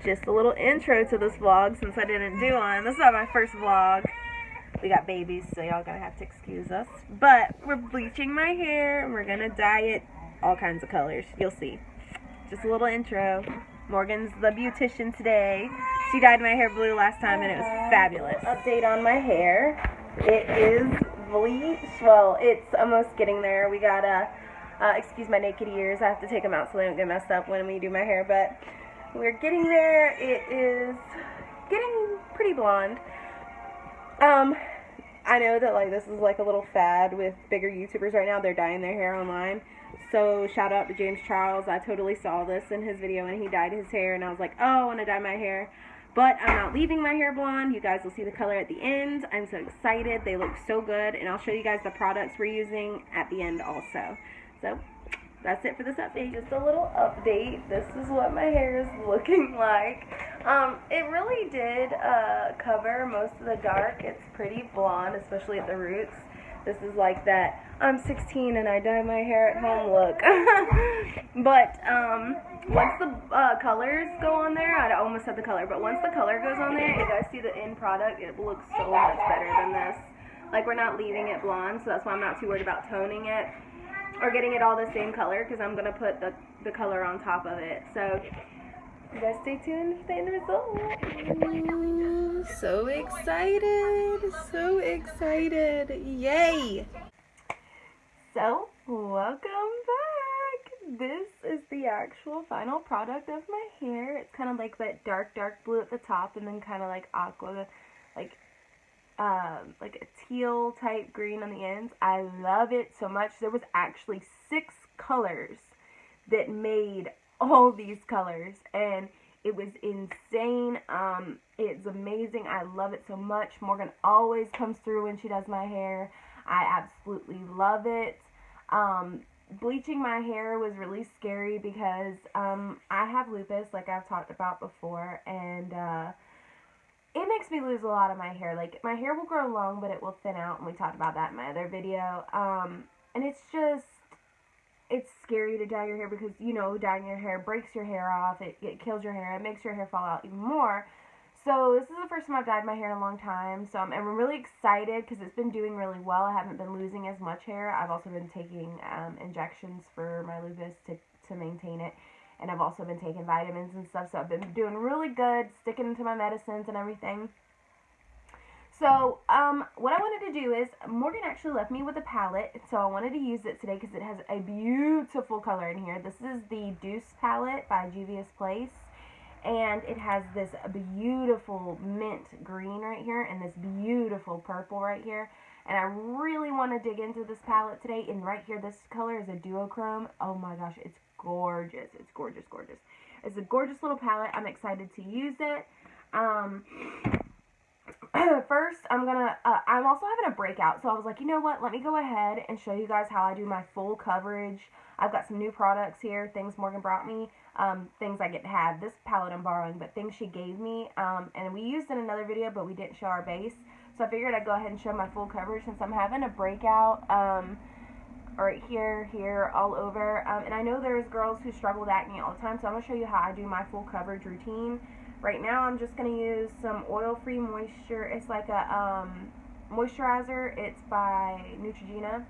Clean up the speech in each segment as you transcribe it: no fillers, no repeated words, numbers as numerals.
just a little intro to this vlog since I didn't do one. This is not my first vlog. We got babies, so y'all gonna have to excuse us. But we're bleaching my hair and we're gonna dye it all kinds of colors. You'll see. Just a little intro. Morgan's the beautician today. She dyed my hair blue last time and it was fabulous. Update on my hair. It is bleached. Well, it's almost getting there. We gotta, excuse my naked ears. I have to take them out so they don't get messed up when we do my hair. But we're getting there. It is getting pretty blonde. I know that like this is like a little fad with bigger YouTubers right now. They're dyeing their hair online. So shout out to James Charles. I totally saw this in his video and he dyed his hair and I was like, oh, I want to dye my hair. But I'm not leaving my hair blonde. You guys will see the color at the end. I'm so excited. They look so good and I'll show you guys the products we're using at the end also. So that's it for this update. Just a little update. This is what my hair is looking like. It really did cover most of the dark. It's pretty blonde, especially at the roots. This is like that I'm 16 and I dye my hair at home look. But once the colors go on there, I almost said the color, but once the color goes on there, you guys see the end product, it looks so much better than this. Like, we're not leaving it blonde, so that's why I'm not too worried about toning it or getting it all the same color, because I'm going to put the color on top of it. So you guys stay tuned for the end result. So excited. So excited. Yay. So, welcome back. This is the actual final product of my hair. It's kind of like that dark blue at the top and then kind of like aqua, like a teal type green on the ends. I love it so much. There was actually 6 colors that made all these colors and it was insane. It's amazing. I love it so much. Morgan always comes through when she does my hair. I absolutely love it. Bleaching my hair was really scary because I have lupus, like I've talked about before, and it makes me lose a lot of my hair. Like, my hair will grow long, but it will thin out, and we talked about that in my other video. And it's just, it's scary to dye your hair because, you know, dyeing your hair breaks your hair off, it kills your hair, it makes your hair fall out even more. So this is the first time I've dyed my hair in a long time, so I'm really excited because it's been doing really well. I haven't been losing as much hair. I've also been taking injections for my lupus to maintain it, and I've also been taking vitamins and stuff, so I've been doing really good, sticking to my medicines and everything. So, what I wanted to do is, Morgan actually left me with a palette, so I wanted to use it today because it has a beautiful color in here. This is the Duece palette by Juvias Place. And it has this beautiful mint green right here and this beautiful purple right here. And I really want to dig into this palette today. And right here, this color is a duochrome. Oh my gosh, it's gorgeous. It's gorgeous, gorgeous. It's a gorgeous little palette. I'm excited to use it. First, I'm also having a breakout. So I was like, you know what? Let me go ahead and show you guys how I do my full coverage. I've got some new products here, things Morgan brought me. Things I get to have. This palette I'm borrowing, but things she gave me, and we used in another video, but we didn't show our base, so I figured I'd go ahead and show my full coverage since I'm having a breakout, right here, all over, and I know there's girls who struggle with acne all the time, so I'm going to show you how I do my full coverage routine. Right now, I'm just going to use some oil-free moisture. It's like a, moisturizer. It's by Neutrogena.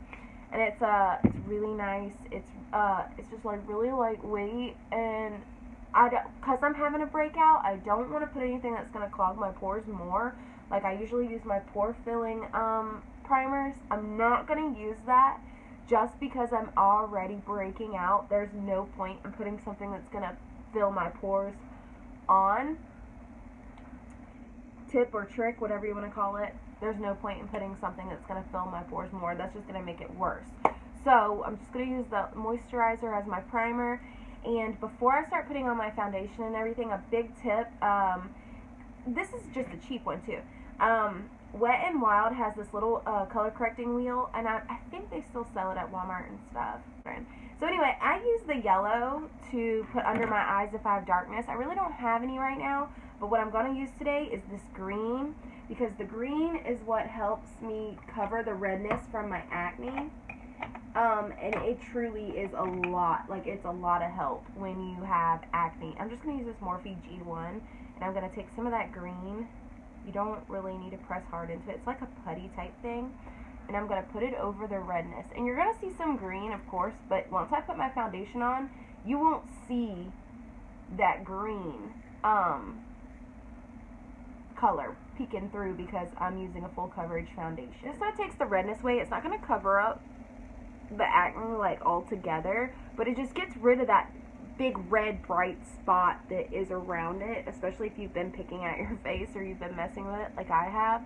And it's really nice. It's just like really lightweight, and cause I'm having a breakout, I don't want to put anything that's gonna clog my pores more. Like, I usually use my pore filling primers. I'm not gonna use that just because I'm already breaking out. There's no point in putting something that's gonna fill my pores on. Tip or trick, whatever you want to call it. There's no point in putting something that's going to fill my pores more. That's just going to make it worse. So I'm just going to use the moisturizer as my primer. And before I start putting on my foundation and everything, a big tip, this is just a cheap one too. Wet n Wild has this little color correcting wheel, and I think they still sell it at Walmart and stuff. So anyway, I use the yellow to put under my eyes if I have darkness. I really don't have any right now, but what I'm going to use today is this green, because the green is what helps me cover the redness from my acne. And it truly is a lot, like it's a lot of help when you have acne. I'm just going to use this Morphe G1, and I'm going to take some of that green. You don't really need to press hard into it. It's like a putty type thing. And I'm going to put it over the redness. And you're going to see some green, of course, but once I put my foundation on, you won't see that green color peeking through because I'm using a full coverage foundation. This not takes the redness away. It's not going to cover up the acne like altogether, but it just gets rid of that big red bright spot that is around it, especially if you've been picking at your face or you've been messing with it like I have.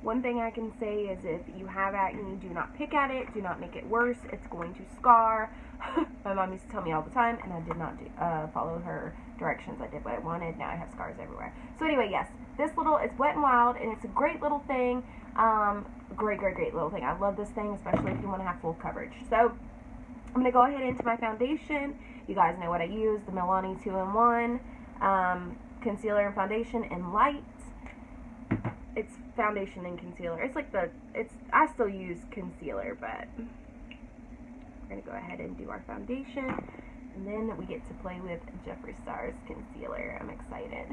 One thing I can say is if you have acne, do not pick at it, do not make it worse. It's going to scar. My mom used to tell me all the time, and I did not follow her directions. I did what I wanted. Now I have scars everywhere. So anyway, yes, this little, it's Wet n Wild, and it's a great little thing. Great little thing. I love this thing, especially if you want to have full coverage. So I'm going to go ahead into my foundation. You guys know what I use, the Milani 2-in-1 concealer and foundation in light. It's foundation and concealer. It's like I still use concealer, but we're going to go ahead and do our foundation, and then we get to play with Jeffree Star's concealer. I'm excited.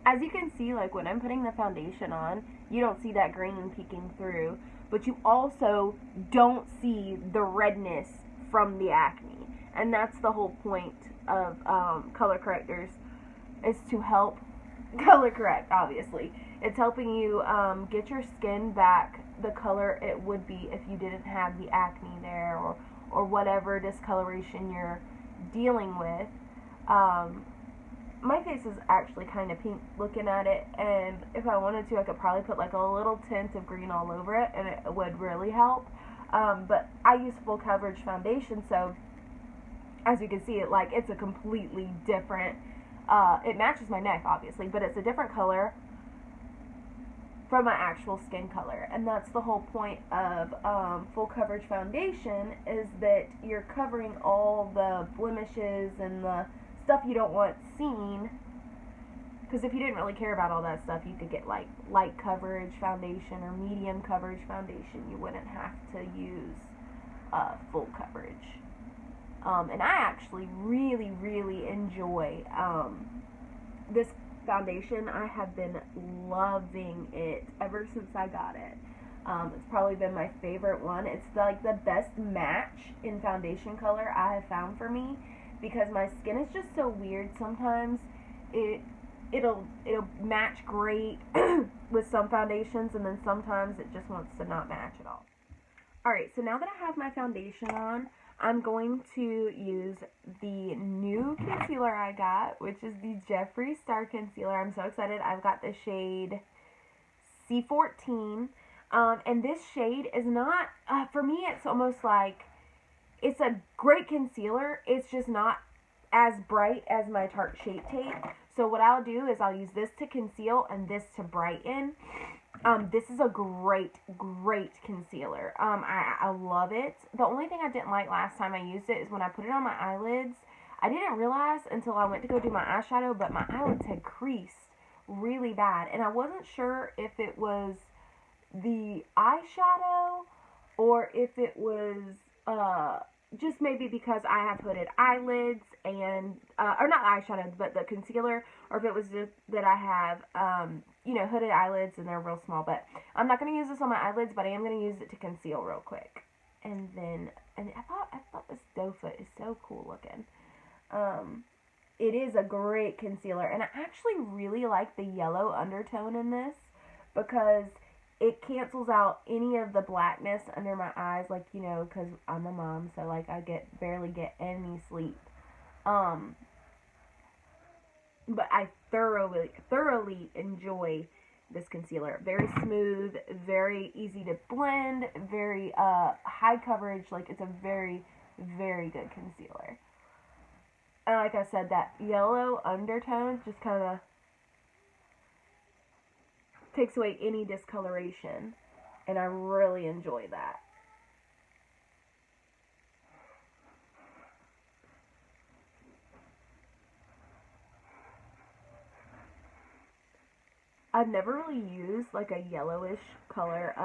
As you can see, like when I'm putting the foundation on, you don't see that green peeking through, but you also don't see the redness from the acne. And that's the whole point of color correctors, is to help color correct, obviously. It's helping you get your skin back the color it would be if you didn't have the acne there, or whatever discoloration you're dealing with. My face is actually kind of pink looking at it, and if I wanted to, I could probably put like a little tint of green all over it, and it would really help. But I use full coverage foundation, so as you can see, it's a completely different, it matches my neck, obviously, but it's a different color from my actual skin color. And that's the whole point of full coverage foundation, is that you're covering all the blemishes and the stuff you don't want seen. Because if you didn't really care about all that stuff, you could get like light coverage foundation or medium coverage foundation. You wouldn't have to use full coverage. And I actually really enjoy this foundation. I have been loving it ever since I got it. It's probably been my favorite one. It's like the best match in foundation color I have found for me, because my skin is just so weird sometimes. It'll match great with some foundations, and then sometimes it just wants to not match at all. Alright, so now that I have my foundation on, I'm going to use the new concealer I got, which is the Jeffree Star Concealer. I'm so excited. I've got the shade C14, and this shade is not, for me it's almost like, it's a great concealer, it's just not as bright as my Tarte Shape Tape. So what I'll do is I'll use this to conceal and this to brighten. This is a great concealer. I love it. The only thing I didn't like last time I used it is when I put it on my eyelids. I didn't realize until I went to go do my eyeshadow, but my eyelids had creased really bad. And I wasn't sure if it was the eyeshadow or if it was just maybe because I have hooded eyelids and, or not eyeshadow, but the concealer, or if it was just that I have, you know, hooded eyelids and they're real small. But I'm not going to use this on my eyelids, but I am going to use it to conceal real quick. And then, and I thought this doe foot is so cool looking. It is a great concealer, and I actually really like the yellow undertone in this, because it cancels out any of the blackness under my eyes, like, you know, because I'm a mom, so, like, I barely get any sleep. But I thoroughly enjoy this concealer. Very smooth, very easy to blend, very, high coverage. Like, it's a very good concealer. And like I said, that yellow undertone just kind of takes away any discoloration, and I really enjoy that. I've never really used like a yellowish color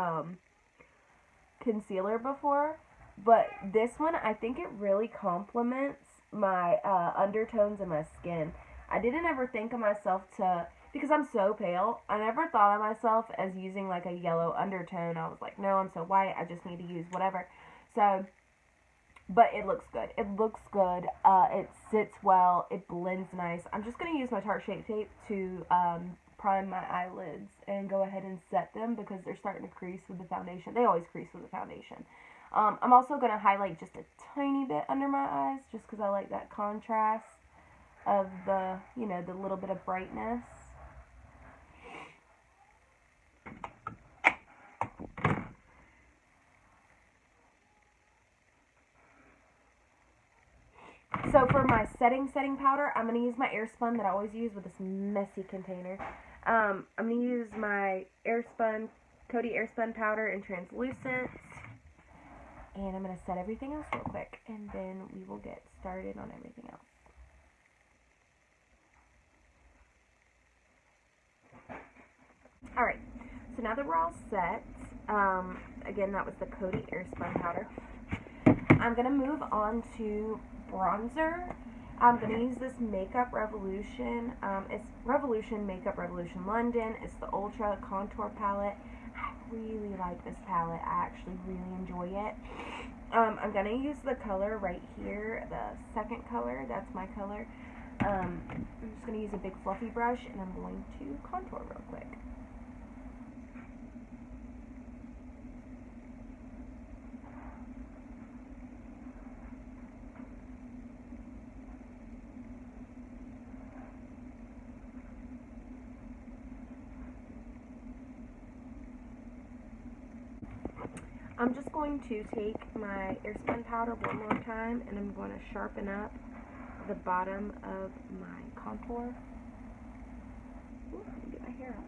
concealer before, but this one, I think it really complements my undertones in my skin. I didn't ever think of myself because I'm so pale, I never thought of myself as using like a yellow undertone. I was like, no, I'm so white, I just need to use whatever. So, but it looks good. It looks good. It sits well. It blends nice. I'm just going to use my Tarte Shape Tape to prime my eyelids and go ahead and set them because they're starting to crease with the foundation. They always crease with the foundation. I'm also going to highlight just a tiny bit under my eyes just because I like that contrast of the, you know, the little bit of brightness. So for my setting powder, I'm going to use my Airspun that I always use with this messy container. I'm going to use my Airspun, Cote Airspun powder in translucent. And I'm going to set everything else real quick. And then we will get started on everything else. Alright, so now that we're all set, again, that was the Cote Airspun powder. I'm going to move on to bronzer. I'm going to use this Makeup Revolution. It's Revolution Makeup Revolution London. It's the Ultra Contour Palette. I really like this palette. I actually really enjoy it. I'm going to use the color right here, the second color. That's my color. I'm just going to use a big fluffy brush, and I'm going to contour real quick. I'm just going to take my Airspun powder one more time, and I'm going to sharpen up the bottom of my contour. Ooh, let me get my hair out.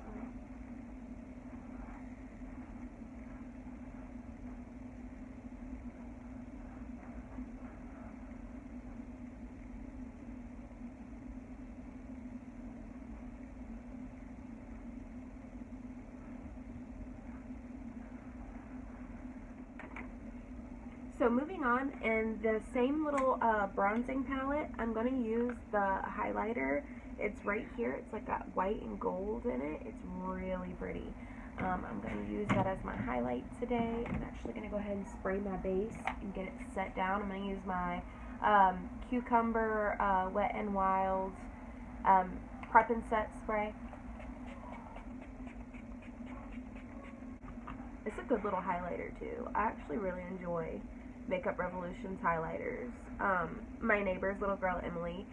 So moving on, in the same little bronzing palette, I'm going to use the highlighter. It's right here. It's like got white and gold in it. It's really pretty. I'm going to use that as my highlight today. I'm actually going to go ahead and spray my base and get it set down. I'm going to use my Cucumber Wet n Wild Prep and Set spray. It's a good little highlighter too. I actually really enjoy Makeup Revolution's highlighters. My neighbor's little girl, Emily,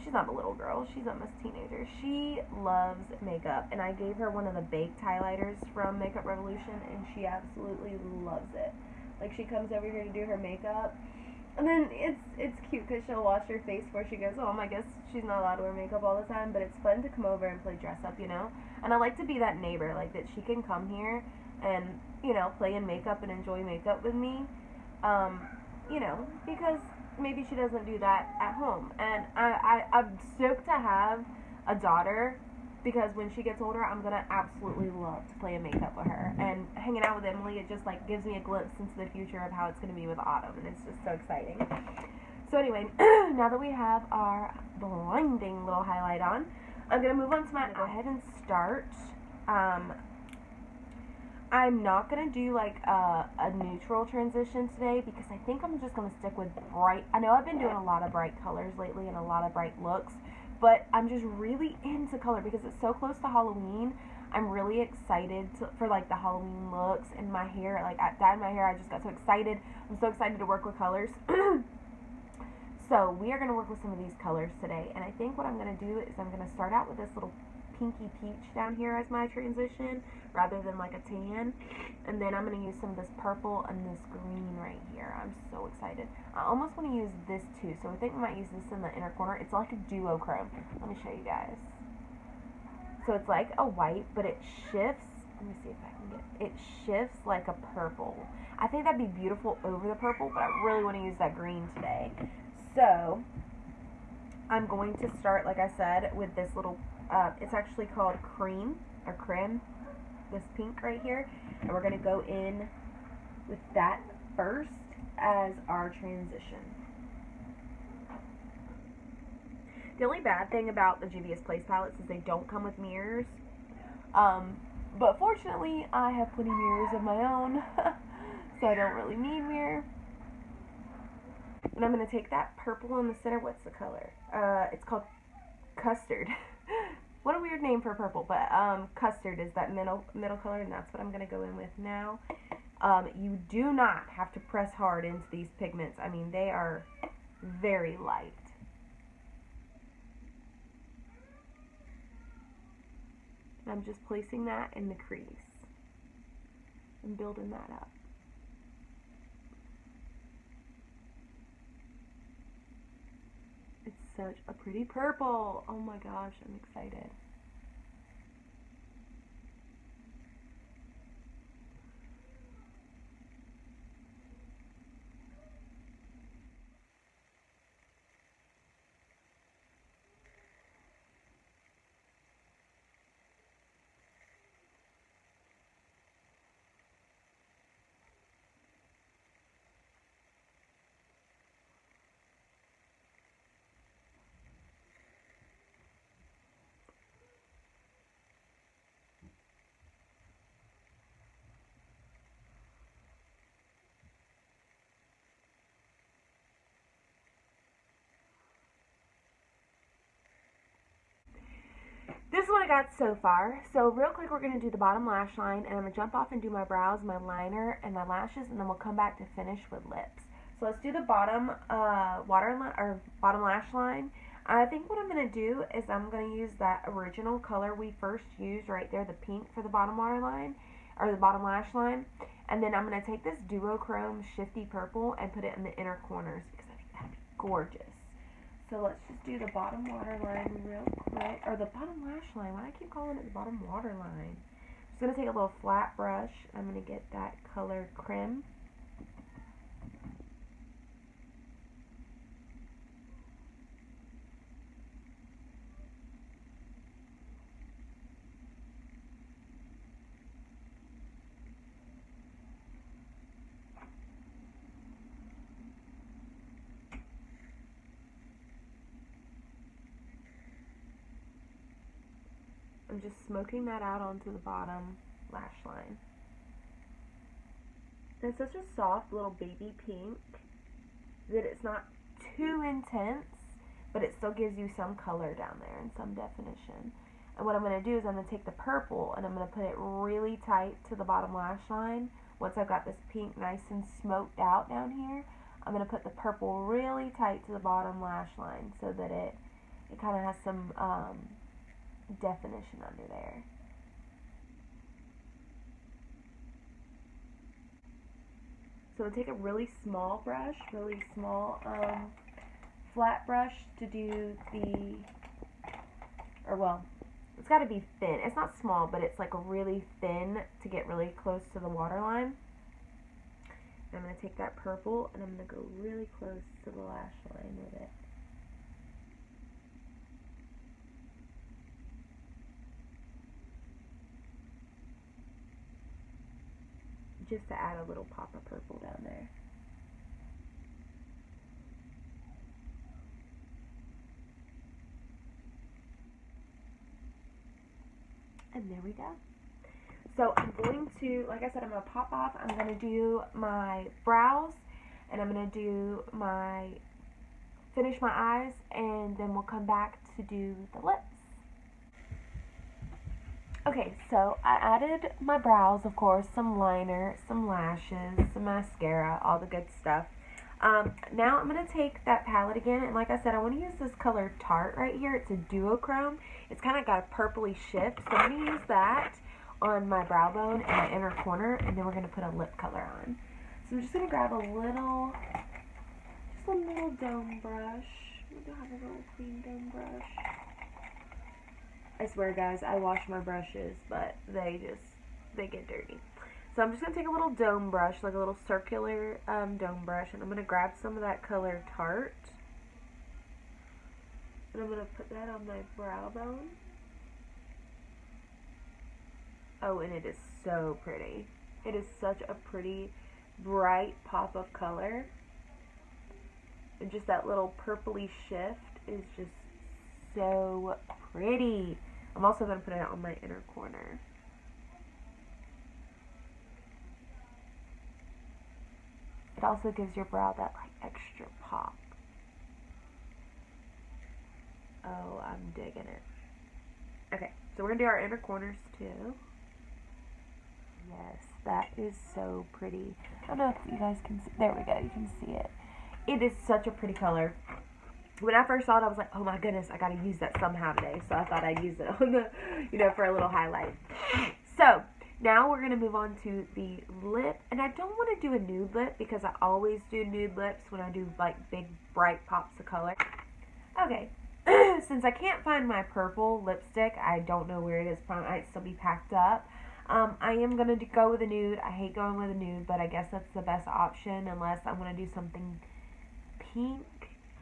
she's not a little girl, she's almost a teenager. She loves makeup, and I gave her one of the baked highlighters from Makeup Revolution, and she absolutely loves it. Like, she comes over here to do her makeup, and then it's cute because she'll wash her face before she goes home. I guess she's not allowed to wear makeup all the time, but it's fun to come over and play dress up, you know? And I like to be that neighbor, like, that she can come here and, you know, play in makeup and enjoy makeup with me. You know, because maybe she doesn't do that at home. And I'm stoked to have a daughter, because when she gets older, I'm going to absolutely love to play in makeup with her. And hanging out with Emily, it just, like, gives me a glimpse into the future of how it's going to be with Autumn, and it's just so exciting. So anyway, now that we have our blinding little highlight on, I'm going to move on to go ahead and start. I'm not going to do, like, a neutral transition today, because I think I'm just going to stick with bright. I know I've been doing a lot of bright colors lately and a lot of bright looks, but I'm just really into color because it's so close to Halloween. I'm really excited for, like, the Halloween looks, and my hair, like, I dyed my hair. I just got so excited. I'm so excited to work with colors. So we are going to work with some of these colors today, and I think what I'm going to do is I'm going to start out with this little pinky peach down here as my transition, rather than like a tan, and then I'm going to use some of this purple and this green right here. I'm so excited. I almost want to use this too, so I think we might use this in the inner corner. It's like a duochrome. Let me show you guys. So it's like a white, but it shifts. Let me see if I can get it. It shifts like a purple. I think that'd be beautiful over the purple, but I really want to use that green today. So I'm going to start, like I said, with this little, it's actually called Cream. or creme, this pink right here, and we're going to go in with that first as our transition. The only bad thing about the Juvias Place palettes is they don't come with mirrors. But fortunately, I have plenty mirrors of my own, so I don't really need mirror. And I'm going to take that purple in the center. What's the color? It's called Custard. What a weird name for purple, but Custard is that middle color, and that's what I'm going to go in with now. You do not have to press hard into these pigments. I mean, they are very light. I'm just placing that in the crease and building that up. It's such a pretty purple. Oh my gosh, I'm excited. This is what I got so far. So real quick, we're going to do the bottom lash line, and I'm going to jump off and do my brows, my liner, and my lashes, and then we'll come back to finish with lips. So let's do the bottom bottom lash line. I think what I'm going to do is I'm going to use that original color we first used right there, the pink for the bottom waterline, or the bottom lash line. And then I'm going to take this duochrome shifty purple and put it in the inner corners because I think that'd be gorgeous. So let's just do the bottom waterline real quick, or the bottom lash line. Why do I keep calling it the bottom waterline? I'm just going to take a little flat brush. I'm going to get that color creme. I'm just smoking that out onto the bottom lash line. And it's such a soft little baby pink that it's not too intense, but it still gives you some color down there and some definition. And what I'm going to do is I'm going to take the purple and I'm going to put it really tight to the bottom lash line. Once I've got this pink nice and smoked out down here, I'm going to put the purple really tight to the bottom lash line so that it kind of has some definition under there. So I'll take a really small brush, really small flat brush to do the, or well, it's got to be thin. It's not small, but it's like a really thin to get really close to the waterline. I'm going to take that purple and I'm going to go really close to the lash line with it. Just to add a little pop of purple down there. And there we go. So I'm going to, like I said, I'm going to pop off. I'm going to do my brows, and I'm going to do finish my eyes, and then we'll come back to do the lips. Okay, so I added my brows, of course, some liner, some lashes, some mascara, all the good stuff. Now I'm going to take that palette again, and like I said, I want to use this color Tarte right here. It's a duochrome. It's kind of got a purpley shift, so I'm going to use that on my brow bone and my inner corner, and then we're going to put a lip color on. So I'm just going to grab a little dome brush. I'm going to have a little clean dome brush. I swear, guys, I wash my brushes, but they get dirty. So I'm just going to take a little dome brush, like a little circular dome brush, and I'm going to grab some of that color Tarte. And I'm going to put that on my brow bone. Oh, and it is so pretty. It is such a pretty, bright pop of color. And just that little purpley shift is just so pretty. I'm also going to put it on my inner corner. It also gives your brow that like extra pop. Oh, I'm digging it. Okay, so we're going to do our inner corners too. Yes, that is so pretty. I don't know if you guys can see. There we go, you can see it. It is such a pretty color. When I first saw it, I was like, oh my goodness, I gotta use that somehow today. So I thought I'd use it on the, for a little highlight. So, now we're gonna move on to the lip. And I don't want to do a nude lip because I always do nude lips when I do like big, bright pops of color. Okay, since I can't find my purple lipstick, I don't know where it is. Probably might still be packed up. I am going to go with a nude. I hate going with a nude, but I guess that's the best option unless I want to do something pink.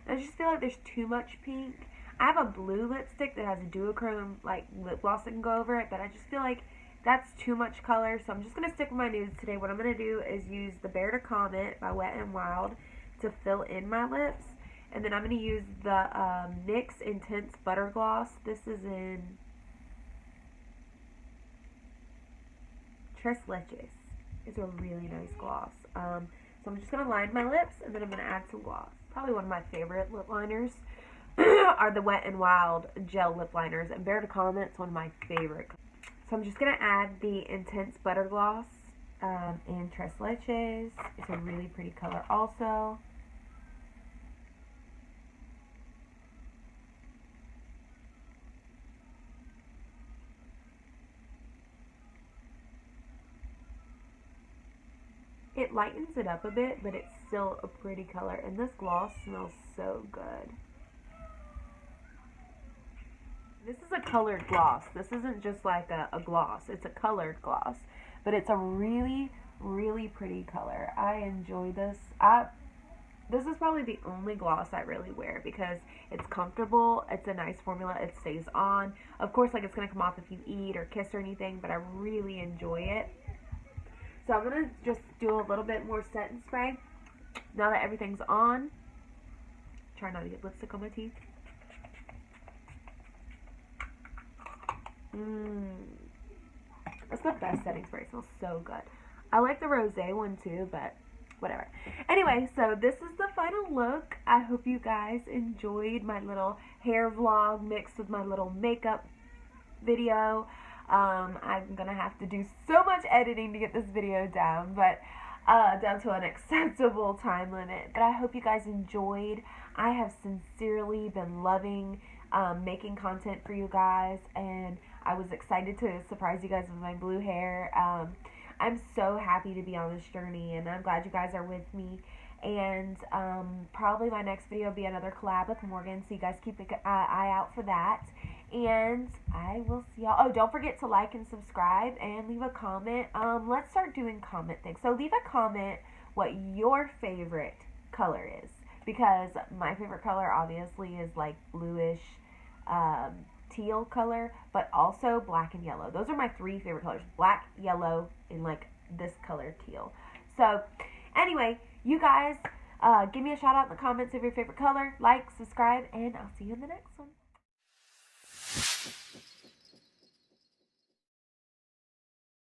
I just feel like there's too much pink. I have a blue lipstick that has a duochrome like lip gloss that can go over it, but I just feel like that's too much color, so I'm just going to stick with my nudes today. What I'm going to do is use the Bear to Comet by Wet n Wild to fill in my lips, and then I'm going to use the NYX Intense Butter Gloss. This is in Tres Leches. It's a really nice gloss. So I'm just going to line my lips, and then I'm going to add some gloss. Probably one of my favorite lip liners are the Wet n Wild gel lip liners, and Bear to Comet's one of my favorite. So I'm just going to add the Intense Butter Gloss in Tres Leches. It's a really pretty color also. It lightens it up a bit, but it's still a pretty color. And this gloss smells so good. This is a colored gloss. This isn't just like a gloss. It's a colored gloss. But it's a really, really pretty color. I enjoy this. This is probably the only gloss I really wear because it's comfortable. It's a nice formula. It stays on. Of course, like it's going to come off if you eat or kiss or anything, but I really enjoy it. So I'm going to just do a little bit more set and spray now that everything's on. Try not to get lipstick on my teeth. That's the best setting spray. It smells so good. I like the rosé one too, but whatever. Anyway, so this is the final look. I hope you guys enjoyed my little hair vlog mixed with my little makeup video. I'm gonna have to do so much editing to get this video down, but down to an acceptable time limit. But I hope you guys enjoyed. I have sincerely been loving making content for you guys, and I was excited to surprise you guys with my blue hair. I'm so happy to be on this journey, and I'm glad you guys are with me. And probably my next video will be another collab with Morgan, so you guys keep an eye out for that. And I will see y'all. Oh, don't forget to like and subscribe and leave a comment. Let's start doing comment things. So leave a comment what your favorite color is, because my favorite color obviously is like bluish teal color, but also black and yellow. Those are my three favorite colors: black, yellow, and like this color teal. So anyway, you guys give me a shout out in the comments of your favorite color, like, subscribe, and I'll see you in the next one.